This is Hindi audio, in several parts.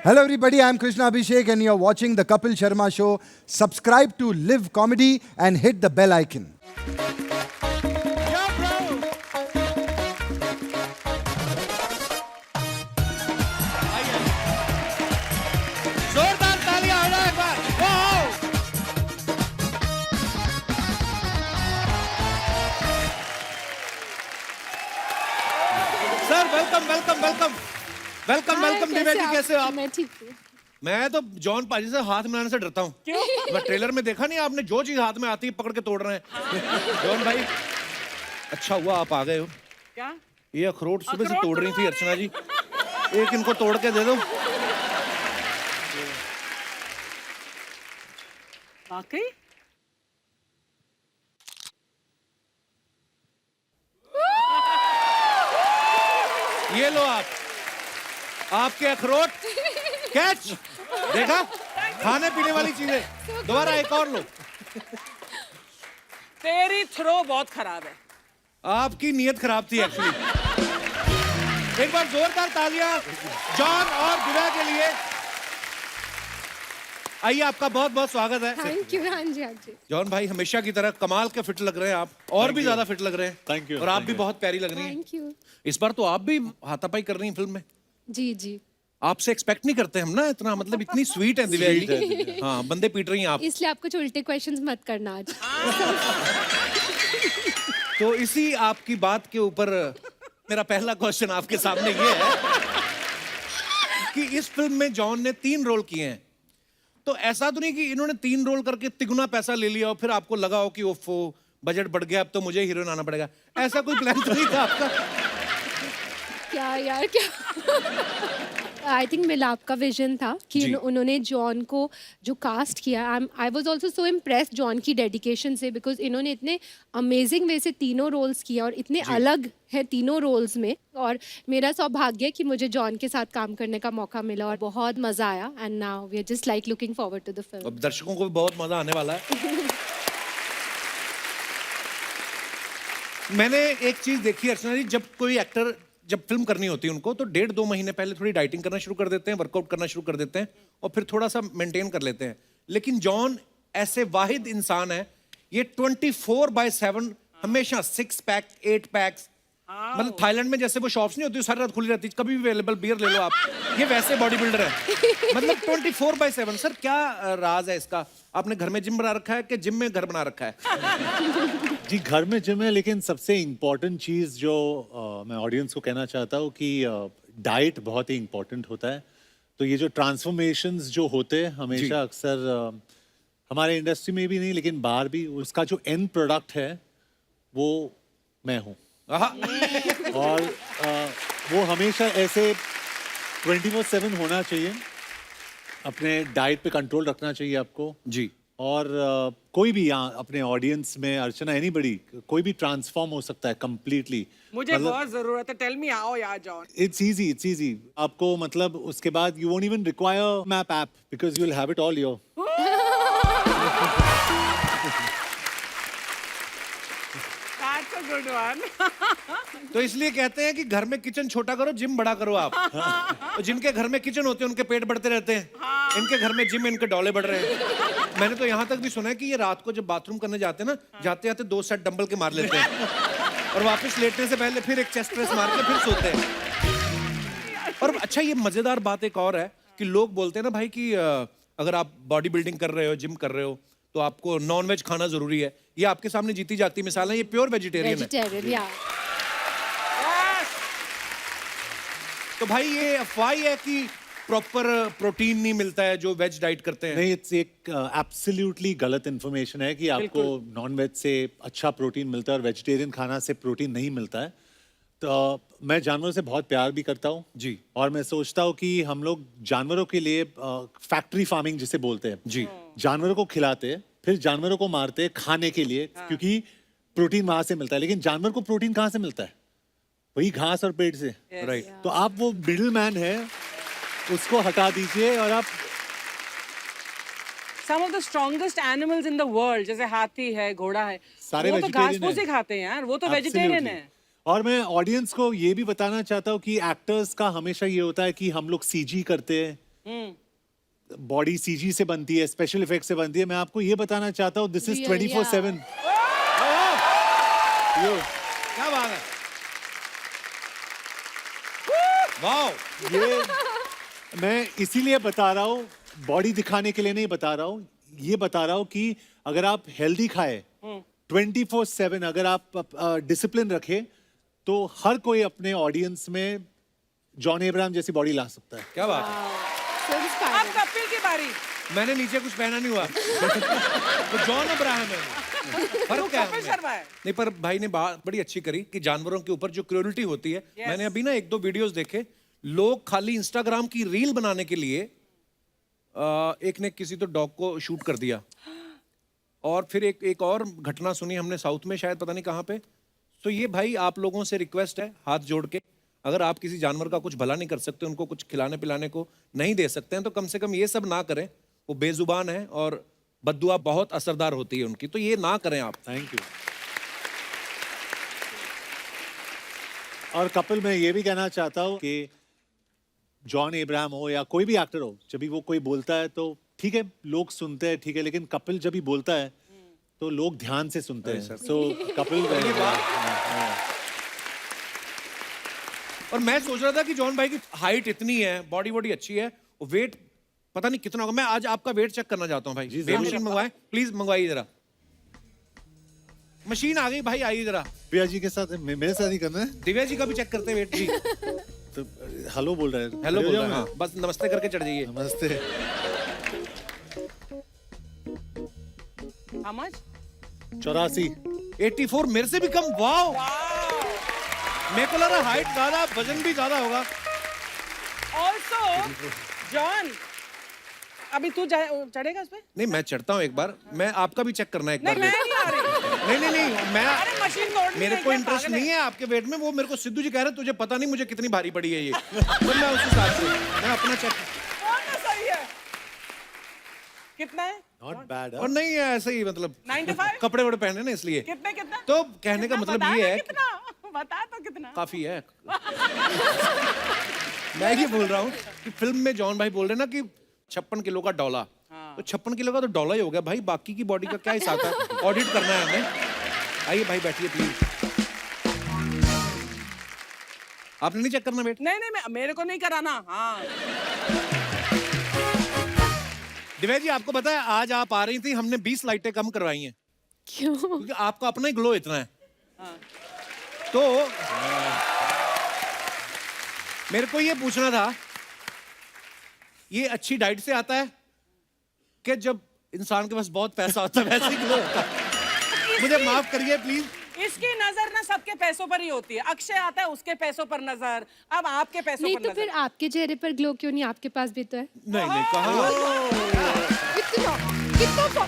Hello everybody, I'm Krishna Abhishek and you're watching the Kapil Sharma Show. Subscribe to Live Comedy and hit the bell icon. जोरदार तालियां हो जाए एक बार। Wow! Sir welcome welcome welcome welcome welcome Divya ji, कैसे हो आप? मैं ठीक हूँ। मैं तो जॉन पाजी से हाथ मिलाने से डरता हूँ। क्यों? मैं ट्रेलर में देखा नहीं आपने, जो चीज हाथ में आती है पकड़ के तोड़ रहे हैं। जॉन भाई अच्छा हुआ आप आ गए हो। क्या? ये अखरोट सुबह से तोड़ रही थी अर्चना जी, एक इनको तोड़ के दे दो। वाकई? ये लो आप, आपके अखरोट कैच। देखा, खाने पीने वाली चीजें। दोबारा एक और लो। तेरी थ्रो बहुत खराब है। आपकी नीयत खराब थी एक्चुअली। एक बार जोरदार तालियां जॉन और दिव्या के लिए। आइए, आपका बहुत बहुत स्वागत है। Thank you. हाँ जी, हाँ जी। जॉन भाई हमेशा की तरह कमाल के फिट लग रहे हैं आप, और भी ज्यादा फिट लग रहे हैं। Thank you, और आप thank भी you. बहुत प्यारी लग रही हैं। Thank you. इस बार तो आप भी हाथापाई कर रही हैं फिल्म में। जी जी। आपसे एक्सपेक्ट नहीं करते हम ना इतना, मतलब इतनी स्वीट है दिव्या जी। हाँ, बंदे पीट रही हैं आप। इसलिए आप कुछ उल्टे क्वेश्चंस मत करना आज। तो इसी आपकी बात के ऊपर मेरा पहला क्वेश्चन आपके सामने ये है कि इस फिल्म में जॉन ने 3 रोल किए हैं, तो ऐसा तो नहीं कि इन्होंने 3 रोल करके तिगुना पैसा ले लिया और फिर आपको लगा हो कि ओफो बजट बढ़ गया, अब तो मुझे हीरोइन आना पड़ेगा। ऐसा कोई प्लान तो नहीं था आपका? क्या यार, क्या? आई थिंक मिलाप का विजन था कि जी। उन्होंने जॉन को जो कास्ट किया, I was also so impressed John की डेडिकेशन से, बिकॉज इन्होंने इतने अमेजिंग वे से तीनों रोल्स किया और इतने अलग है तीनों रोल्स में। और मेरा सौभाग्य है कि मुझे जॉन के साथ काम करने का मौका मिला और बहुत मजा आया। And now we are just like looking forward to the film. अब दर्शकों को भी बहुत मजा आने वाला है। मैंने एक चीज देखी अर्चना जी, जब कोई एक्टर जब फिल्म करनी होती है उनको, तो 1.5-2 महीने पहले थोड़ी डाइटिंग करना शुरू कर देते हैं, वर्कआउट करना शुरू कर देते हैं और फिर थोड़ा सा मेंटेन कर लेते हैं। लेकिन जॉन ऐसे वाहिद इंसान है, ये 24/7 हमेशा 6 पैक 8 पैक्स, मतलब थाईलैंड में जैसे वो शॉप्स नहीं होती सारी रात खुली रहती, कभी भी अवेलेबल बियर ले लो आप, ये वैसे बॉडी बिल्डर है। मतलब 24/7। सर क्या राज है इसका? आपने घर में जिम बना रखा है कि जिम में घर बना रखा है? जी घर में जिम है, लेकिन सबसे इम्पोर्टेंट चीज़ जो मैं ऑडियंस को कहना चाहता हूँ कि डाइट बहुत ही इम्पोर्टेंट होता है। तो ये जो ट्रांसफॉर्मेशंस जो होते हैं हमेशा अक्सर हमारे इंडस्ट्री में भी नहीं लेकिन बाहर भी, उसका जो एंड प्रोडक्ट है वो मैं हूँ। और वो हमेशा ऐसे 24/7 होना चाहिए। अपने डाइट पे कंट्रोल रखना चाहिए आपको जी। और कोई भी यहाँ अपने ऑडियंस में, अर्चना एनीबडी, कोई भी ट्रांसफॉर्म हो सकता है कम्प्लीटली। मुझे बहुत जरूरत है। टेल मी आओ यार जॉन। इट्स इजी आपको, मतलब उसके बाद you won't even require map app because you will have it all your. That's a good one. तो इसलिए कहते हैं कि घर में किचन छोटा करो, जिम बड़ा करो आप। तो जिनके घर में किचन होते हैं उनके पेट बढ़ते रहते हैं, इनके घर में जिम, इनके डौले बढ़ रहे हैं। मैंने तो यहाँ तक भी सुना है कि ये रात को जब बाथरूम करने जाते हैं ना, जाते जाते 2 सेट डंबल के मार लेते हैं और वापस लेटने से पहले फिर एक चेस्ट प्रेस मार के फिर सोते हैं। और अच्छा, ये मजेदार बात एक और है कि लोग बोलते हैं ना भाई कि अगर आप बॉडी बिल्डिंग कर रहे हो, जिम कर रहे हो, तो आपको नॉन वेज खाना जरूरी है। ये आपके सामने जीती जागती मिसाल है, ये प्योर वेजिटेरियन है। वेजिटेरियन, या। तो भाई ये अफवाह है कि प्रॉपर प्रोटीन नहीं मिलता है जो वेज डाइट करते हैं? नहीं, इट्स एक एब्सोल्युटली गलत इन्फॉर्मेशन है कि आपको नॉन वेज से अच्छा प्रोटीन मिलता है और वेजिटेरियन खाना से प्रोटीन नहीं मिलता है। तो मैं जानवरों से बहुत प्यार भी करता हूँ जी, और मैं सोचता हूँ कि हम लोग जानवरों के लिए फैक्ट्री फार्मिंग जिसे बोलते हैं जी, जानवरों को खिलाते हैं, फिर जानवरों को मारते हैं खाने के लिए, क्योंकि प्रोटीन वहां से मिलता है। लेकिन जानवर को प्रोटीन कहाँ से मिलता है? वही घास और पेट से। राइट। तो आप वो मिडिल मैन है, उसको हटा दीजिए और आप Some of the strongest animals in the world, जैसे हाथी है, घोड़ा है, सारे वो तो घास vegetarian फूस ही हैं। खाते हैं यार, वो तो वेजिटेरियन है। और मैं ऑडियंस को ये भी बताना चाहता हूँ कि एक्टर्स का हमेशा ये होता है कि हम लोग सीजी करते हैं, बॉडी सीजी से बनती है, स्पेशल इफेक्ट से बनती है। मैं आपको ये बताना चाहता हूँ, दिस इज Real, 24/7। क्या बात है, वाओ। ये मैं इसीलिए बता रहा हूँ, बॉडी दिखाने के लिए नहीं बता रहा हूँ, ये बता रहा हूँ कि अगर आप हेल्दी खाए 24/7, अगर आप डिसिप्लिन रखे, तो हर कोई अपने ऑडियंस में जॉन अब्राहम जैसी बॉडी ला सकता है। क्या बात है, So अब inspiring. कपिल की बारी। मैंने नीचे कुछ पहना नहीं हुआ। तो जॉन अब्राहम है, फर्क क्या है कपिल हमें? शर्मा है। नहीं, पर भाई ने बात बड़ी अच्छी करी कि जानवरों के ऊपर जो क्रूरल्टी होती है। मैंने अभी ना 1-2 वीडियोस देखे, लोग खाली इंस्टाग्राम की रील बनाने के लिए एक ने किसी तो डॉग को शूट कर दिया, और फिर एक और घटना सुनी हमने साउथ में, शायद पता नहीं कहाँ पे। तो ये भाई आप लोगों से रिक्वेस्ट है, हाथ जोड़ के, अगर आप किसी जानवर का कुछ भला नहीं कर सकते, उनको कुछ खिलाने पिलाने को नहीं दे सकते हैं, तो कम से कम ये सब ना करें। वो बेजुबान है और बद्दुआ बहुत असरदार होती है उनकी, तो ये ना करें आप। Thank you. और कपिल, मैं ये भी कहना चाहता हूँ कि जॉन अब्राहम हो या कोई भी एक्टर हो, जब भी वो कोई बोलता है तो ठीक है, लोग सुनते हैं, ठीक है, लेकिन कपिल जब भी बोलता है तो लोग ध्यान से सुनते हैं। सो कपिल, और मैं सोच रहा था कि जॉन भाई की हाइट इतनी है, बॉडी बॉडी अच्छी है, वेट पता नहीं कितना होगा। मैं आज आपका वेट चेक करना चाहता हूँ भाई। वेट मशीन मंगवाएं प्लीज, मंगवाइए जरा। मशीन आ गई भाई, आइए जरा। प्रिया जी के साथ, मेरे साथ ही करना है। दिव्या जी का भी चेक करते हैं वेट जी। तो हेलो बोल रहा है। हेलो बोल रहा है, मैं? हाँ, बस नमस्ते करके चढ़ जाइए। नमस्ते। How much? 84। 84, मेरे से भी कम। वाओ, मेरे को लगा हाइट ज्यादा, वजन भी ज्यादा होगा। Also, जॉन, अभी तू चढ़ेगा उस पे? नहीं, मैं चढ़ता हूँ एक बार। मैं आपका भी चेक करना है एक नहीं, बार। मैं नहीं आ रही। नहीं, मैं अरे मशीन तोड़ मेरे को इंटरेस्ट नहीं है आपके वेट में। वो मेरे को सिद्धू जी कह रहे तुझे पता नहीं मुझे कितनी भारी पड़ी है ये। तो मैं उस हिसाब से मैं अपना चेक। तो सही है। कितना है? Not bad. और नहीं है ऐसे ही, मतलब 95? कपड़े वड़े पहने ना इसलिए। कितने कितना? तो कहने का कितना? मतलब बता ये ना है, कितना? बता तो कितना? काफी है। मैं ये बोल रहा हूँ कि फिल्म में जॉन भाई बोल रहे ना कि 56 किलो का डॉला, तो 56 किलो का तो डॉला ही हो गया भाई। बाकी की बॉडी का क्या हिसाब है? ऑडिट करना है हमें। आइए भाई, बैठिए प्लीज। आपने नहीं चेक करना वेट? नहीं, मेरे को नहीं कराना। हाँ, दिव्या जी, आपको पता है आज आप आ रही थी, हमने 20 लाइटें कम करवाई हैं क्यों? क्योंकि आपका अपना ही ग्लो इतना है। तो मेरे को ये पूछना था, ये अच्छी डाइट से आता है कि जब इंसान के पास बहुत पैसा होता है वैसे ही ग्लो होता है? मुझे माफ करिए प्लीज। इसकी नजर ना सबके पैसों पर ही होती है। अक्षय आता है, उसके पैसों पर नजर, अब आपके पैसों नहीं पर तो नजर। फिर आपके चेहरे पर ग्लो क्यों नहीं? आपके पास भी तो है। नहीं, कहा। कितना कितना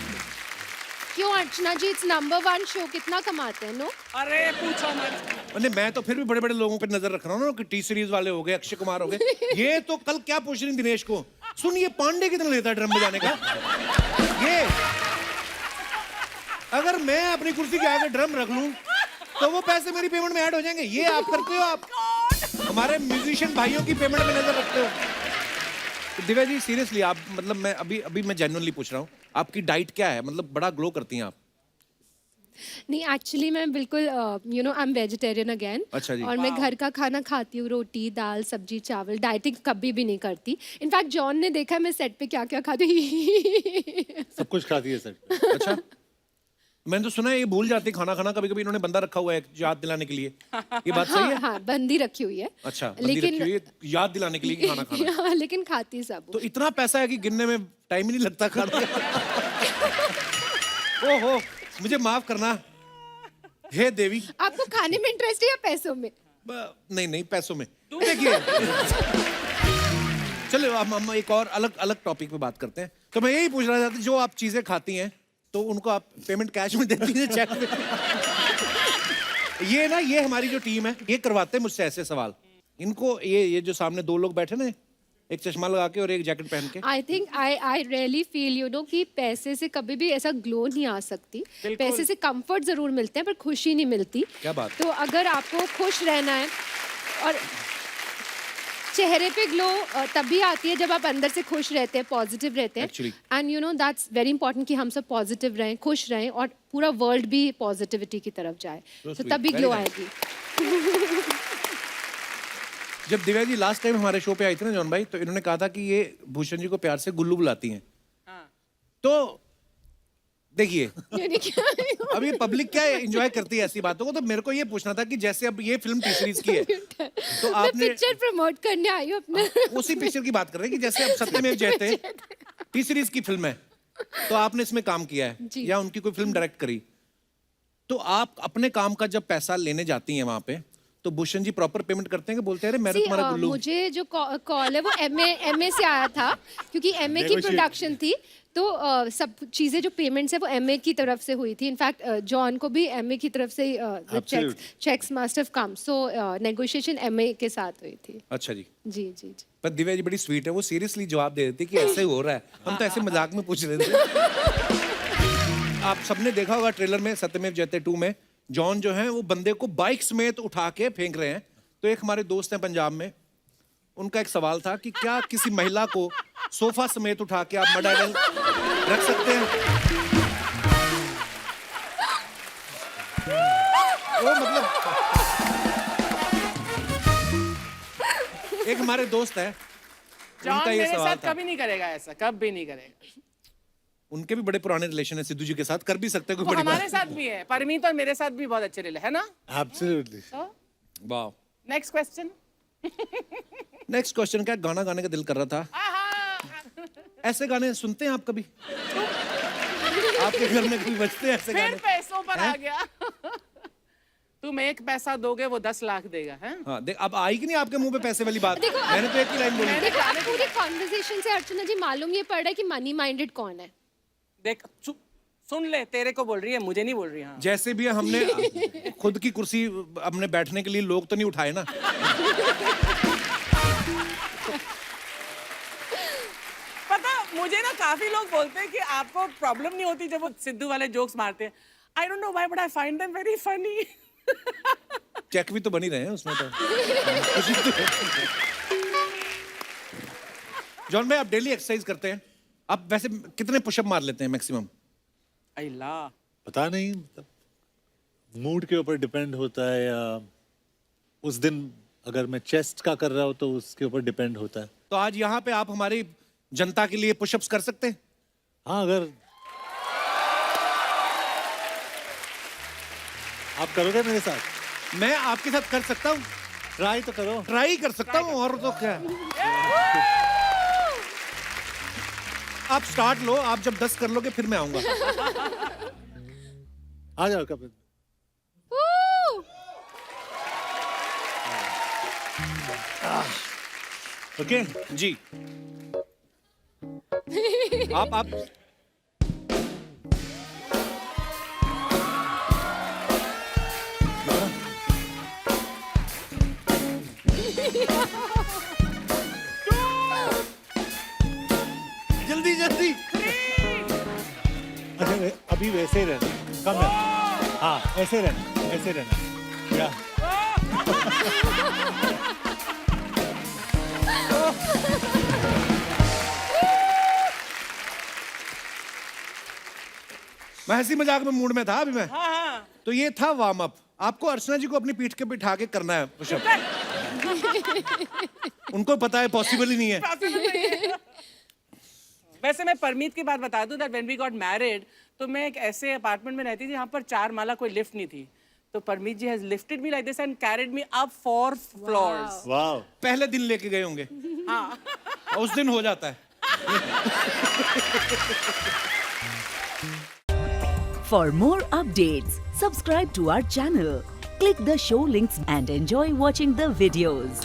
क्यों अर्चना जी? इट्स नंबर 1 शो, कितना कमाते हैं? नो, अरे पूछो मत। नहीं, मैं तो फिर भी बड़े बड़े लोगों पे नजर रख रहा हूँ ना, कि टी सीरीज वाले हो गए, अक्षय कुमार हो गए। ये तो कल क्या पूछ रही दिनेश को, सुन ये पांडे कितना लेता है ड्रम बजाने का? ये अगर मैं अपनी कुर्सी के आगे ड्रम रख लूं तो वो पैसे मेरी पेमेंट में ऐड हो जाएंगे। ये आप करते हो? आप हमारे म्यूजिशियन भाइयों की पेमेंट में नजर रखते हो। तो दिव्या जी सीरियसली, आप मतलब मैं अभी मैं जेन्युइनली पूछ रहा हूँ, आपकी डाइट क्या है? मतलब बड़ा ग्लो करती हैं आप। नहीं एक्चुअली मैं बिल्कुल you know I am vegetarian again. अच्छा जी। और मैं घर का खाना खाती हूँ, रोटी दाल सब्जी चावल। डाइटिंग कभी भी नहीं करती। इनफैक्ट जॉन ने देखा है मैं सेट पे क्या क्या खाती हूँ। सब कुछ खाती है सर। अच्छा, मैंने तो सुना है ये भूल जाती है खाना खाना। कभी कभी इन्होंने बंदा रखा हुआ है याद दिलाने के लिए, ये बात सही है? हाँ, बंदी रखी हुई है। अच्छा, बंदी रखी हुई है याद दिलाने के लिए कि खाना खाना। हाँ, लेकिन खाती सब। तो इतना पैसा है कि गिनने में टाइम ही नहीं लगता खाना। ओहो, मुझे माफ करना हे देवी। आपको खाने में इंटरेस्ट है या पैसों में? नहीं, पैसों में। देखिए, चलो हम एक और अलग टॉपिक पे बात करते हैं। तो मैं यही पूछ रहा था, जो आप चीजें खाती हैं तो उनको आप पेमेंट कैश में देती हैं, चेक में? ये ना, ये हमारी जो टीम है ये करवाते हैं मुझसे ऐसे सवाल। इनको ये जो सामने 2 लोग बैठे ना, एक चश्मा लगा के और एक जैकेट पहन के, I think I really feel you know कि पैसे से कभी भी ऐसा ग्लो नहीं आ सकती। पैसे से कंफर्ट जरूर मिलते हैं पर खुशी नहीं मिलती। क्या बात? तो अगर आपको खुश रहना है और चेहरे पे ग्लो तभी आती है जब आप अंदर से खुश रहते हैं, पॉजिटिव रहते हैं. Actually. And you know that's very important कि हम सब पॉजिटिव रहें, खुश रहें और पूरा वर्ल्ड भी पॉजिटिविटी की तरफ जाए. तो sweet. तभी Very ग्लो nice. आएगी. जब दिव्या जी लास्ट टाइम हमारे शो पे आई थी ना जॉन भाई, तो इन्होंने कहा था कि ये भूषण जी को प्यार से गुल्लू बुलाती हैं. हाँ। तो देखिए मैंने क्या अब ये पब्लिक क्या एंजॉय करती है ऐसी बातों को, तो मेरे को ये पूछना था कि जैसे अब ये फिल्म टी सीरीज की है, तो मैं आपने पिक्चर प्रमोट करने आई हूँ अपने. उसी पिक्चर की बात कर रहे हैं कि जैसे अब सत्यमेव जयते टी सीरीज की फिल्म है, तो आपने इसमें काम किया है जी. या उनकी कोई फिल्म डायरेक्ट करी, तो आप अपने काम का जब पैसा लेने जाती हैं वहां पे, तो भूषण जी प्रॉपर पेमेंट करते हैं कि बोलते हैं अरे मैं तो See, तुम्हारा गुल्लू. मुझे जो कॉल है वो एमए से आया था, क्योंकि एमए की प्रोडक्शन थी. तो सब चीज़ें जो पेमेंट्स है वो एमए की तरफ से हुई थी. इनफैक्ट जॉन को भी एमए की तरफ से checks must have come. So negotiation MA के साथ हुई थी. अच्छा जी. जी जी जी. पर दिव्या जी बड़ी स्वीट है, वो सीरियसली जवाब दे देती कि ऐसे हो रहा है. हम तो ऐसे मजाक में पूछ रहे थे. आप सबने देखा होगा ट्रेलर में सत्यमेव जयते 2 में जॉन जो है वो बंदे को बाइक समेत उठा के फेंक रहे हैं. तो एक हमारे दोस्त हैं पंजाब में, उनका एक सवाल था कि क्या किसी महिला को सोफा समेत उठा के आप मड आइलैंड रख सकते हैं? वो मतलब एक हमारे दोस्त है, जॉन उनका ये मेरे सवाल साथ था. कभी नहीं करेगा ऐसा, कभी नहीं करेगा. उनके भी बड़े पुराने रिलेशन है सिद्धू जी के साथ, कर भी सकते हैं कोई वो बड़ी हमारे बात. साथ भी है, परमीत और मेरे साथ भी बहुत अच्छे रिले है ना. एब्सोल्युटली. वाह. Next question. नेक्स्ट क्वेश्चन क्या, गाना गाने का दिल कर रहा था. ऐसे गाने सुनते हैं आप कभी? आपके घर में कभी बजते हैं ऐसे फिर गाने? पैसों पर आ गया. तुम 1 पैसा दोगे वो 10 लाख देगा है. हाँ देख, अब आई कि नहीं आपके मुंह पे पैसे वाली बात? मैंने तो एक ही लाइन बोली. देखो अब पूरी कॉन्वर्सेशन से अर्चना जी मालूम ये पड़ रहा है कि मनी माइंडेड कौन है. देख सुन ले, तेरे को बोल रही है, मुझे नहीं बोल रही. हाँ. जैसे भी है, हमने खुद की कुर्सी अपने बैठने के लिए लोग तो नहीं उठाए ना. पता मुझे ना काफी लोग बोलते हैं कि आपको प्रॉब्लम नहीं होती जब वो सिद्धू वाले जोक्स मारते हैं. I don't know why but I find them very funny. Check भी तो बनी रहे हैं उसमें तो. जॉन भाई आप डेली एक्सरसाइज करते हैं, आप वैसे कितने पुशअप मार लेते हैं मैक्सिमम? अल्लाह. पता नहीं, मतलब मूड के ऊपर डिपेंड होता है, या उस दिन अगर मैं चेस्ट का कर रहा हूँ तो उसके ऊपर डिपेंड होता है. तो आज यहाँ पे आप हमारी जनता के लिए पुशअप्स कर सकते हैं? हाँ, अगर आप करोगे मेरे साथ, मैं आपके साथ कर सकता हूँ, ट्राई तो करो. ट्राई कर सकता हूँ, और तो क्या. आप स्टार्ट लो, आप जब 10 कर लोगे फिर मैं आऊंगा. आ जाओ कपिल. ओके जी. आप जल्दी जल्दी. अच्छा, अभी वैसे ही रहना, कम है. हाँ, ऐसे रहना, ऐसे रहना. या मैं हंसी मजाक में मूड में था अभी मैं. हाँ हाँ. तो ये था वार्म अप. आपको अर्चना जी को अपनी पीठ के बिठा के करना है पुशअप. उनको पता है पॉसिबल ही नहीं है. वैसे मैं परमीत की बात बता दूं, that when we got married तो मैं एक ऐसे अपार्टमेंट में रहती थी जहाँ पर 4 माला कोई लिफ्ट नहीं थी. तो Parmeet ji has lifted me like this and carried me up 4 floors. वाह. पहले दिन लेके गए होंगे. हाँ. उस दिन हो जाता है. For more updates, subscribe to our channel, click the show links and enjoy watching the videos.